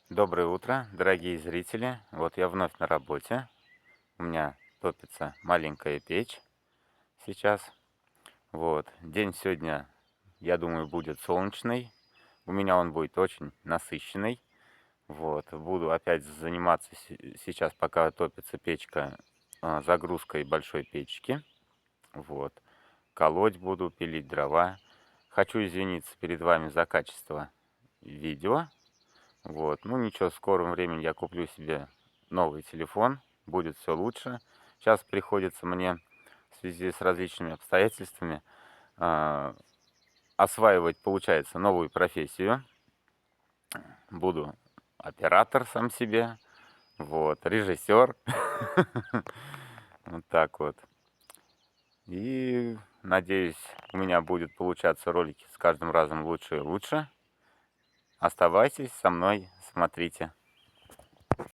Доброе утро, дорогие зрители. Вот я вновь на работе. У меня топится маленькая печь сейчас. Вот. День сегодня, я думаю, будет солнечный. У меня он будет очень насыщенный. Вот. Буду опять заниматься сейчас, пока топится печка, загрузкой большой печки. Вот. Колоть буду, пилить дрова. Хочу извиниться перед вами за качество видео. Вот, ну ничего, в скором времени я куплю себе новый телефон, будет все лучше. Сейчас приходится мне в связи с различными обстоятельствами а, осваивать, получается, новую профессию. Буду оператор сам себе, вот, режиссер, вот так вот. И надеюсь, у меня будет получаться ролики с каждым разом лучше и лучше. Оставайтесь со мной, смотрите.